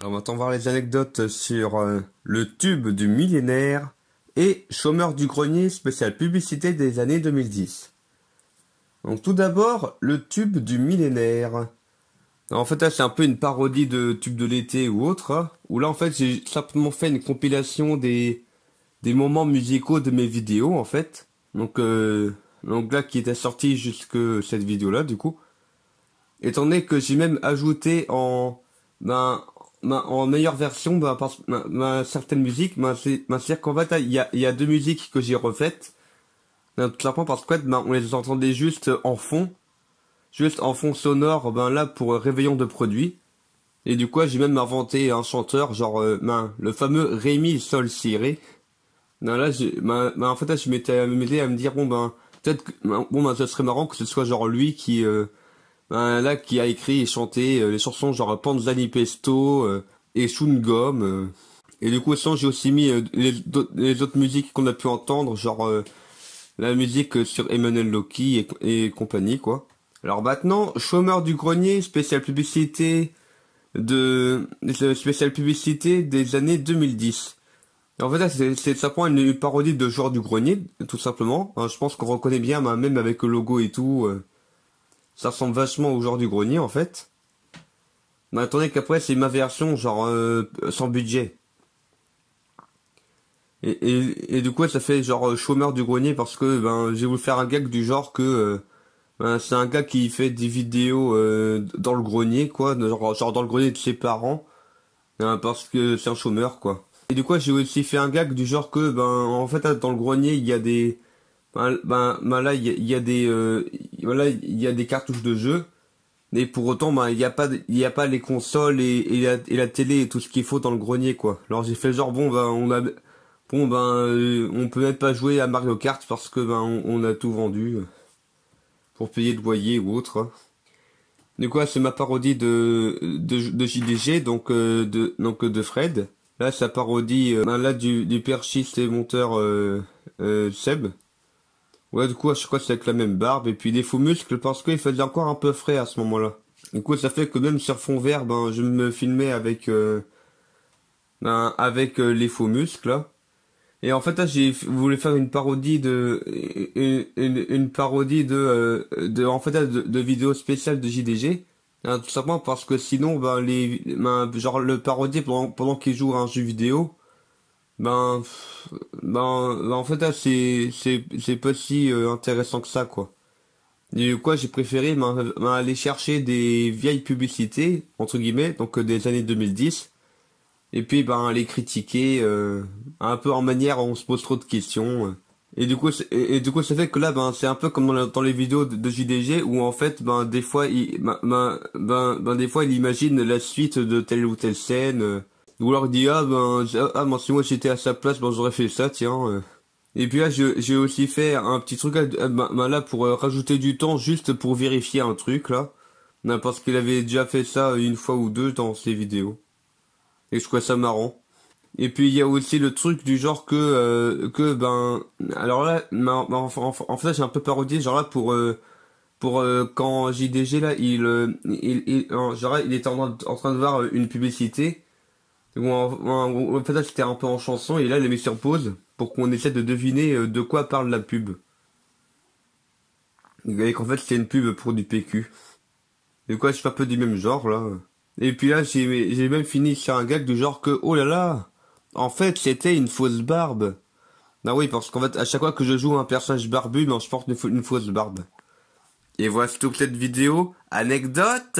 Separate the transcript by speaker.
Speaker 1: Alors maintenant, on va voir les anecdotes sur le tube du millénaire et chômeur du grenier spécial publicité des années 2010. Donc tout d'abord, le tube du millénaire. Alors, en fait, là, c'est un peu une parodie de tube de l'été ou autre, hein, où là, en fait, j'ai simplement fait une compilation des moments musicaux de mes vidéos, en fait. Donc là, qui était sorti jusque cette vidéo-là, du coup. Étant donné que j'ai même ajouté en meilleure version, certaines musiques, c'est-à-dire qu'en fait, il y a deux musiques que j'ai refaites. Tout simplement parce que, on les entendait juste en fond sonore, là, pour Réveillon de produits. Et du coup, j'ai même inventé un chanteur, genre, le fameux Rémi Sol Siré. Non, là, en fait, là, je m'étais amusé à me dire, peut-être que, ça serait marrant que ce soit genre lui qui, qui a écrit et chanté les chansons genre Panzani Pesto et Chewing Gum. Et du coup, j'ai aussi mis les autres musiques qu'on a pu entendre, genre la musique sur Emmanuel Loki et compagnie, quoi. Alors maintenant, chômeur du grenier, spéciale publicité spéciale publicité des années 2010. En fait, là, c'est simplement une parodie de joueur du grenier, tout simplement. Hein, je pense qu'on reconnaît bien, même avec le logo et tout. Ça ressemble vachement au joueur du grenier, en fait. Mais attendez qu'après, c'est ma version, genre, sans budget. Et du coup, ça fait genre chômeur du grenier parce que, j'ai voulu faire un gag du genre que, c'est un gars qui fait des vidéos dans le grenier, quoi. Genre dans le grenier de ses parents. Parce que c'est un chômeur, quoi. Et du coup, j'ai aussi fait un gag du genre que, en fait, dans le grenier, il y a des, là, il y a des, voilà, il y a des cartouches de jeux. Et pour autant, il y a pas les consoles et la télé et tout ce qu'il faut dans le grenier, quoi. Alors j'ai fait genre, on peut même pas jouer à Mario Kart parce que, on a tout vendu pour payer le loyer ou autre, hein. Du coup, c'est ma parodie de JDG, donc de Fred. Là, ça parodie, là, du perchiste et monteur, Seb. Ouais, du coup, je crois que c'est avec la même barbe, et puis des faux muscles, parce qu'il faisait encore un peu frais à ce moment-là. Du coup, ça fait que même sur fond vert, je me filmais avec, les faux muscles, là. Et en fait, là, j'ai voulu faire une parodie une parodie en fait, là, de vidéos spéciales de JDG. Hein, tout simplement parce que sinon, genre, le parodier pendant qu'il joue à un jeu vidéo, en fait, là, c'est pas si intéressant que ça, quoi. Et quoi, j'ai préféré aller chercher des vieilles publicités, entre guillemets, donc des années 2010, et puis les critiquer un peu en manière où on se pose trop de questions. Et du coup, ça fait que là, c'est un peu comme dans les vidéos de JDG où en fait, des fois, des fois, il imagine la suite de telle ou telle scène. Ou alors il dit si moi j'étais à sa place, j'aurais fait ça, tiens. Et puis là, j'ai aussi fait un petit truc là pour rajouter du temps juste pour vérifier un truc là. Parce qu'il avait déjà fait ça une fois ou deux dans ses vidéos. Et je trouvais ça marrant. Et puis il y a aussi le truc du genre alors là, en fait j'ai un peu parodié genre là pour quand JDG là genre il était en train de voir une publicité. En fait là c'était un peu en chanson et là il a mis sur pause pour qu'on essaie de deviner de quoi parle la pub. Et qu'en fait c'était une pub pour du PQ. Et quoi je fais un peu du même genre là. Et puis là j'ai même fini sur un gag du genre que oh là là, en fait c'était une fausse barbe. Ah oui, parce qu'en fait à chaque fois que je joue un personnage barbu, je porte une fausse barbe. Et voilà, c'est tout pour cette vidéo. Anecdote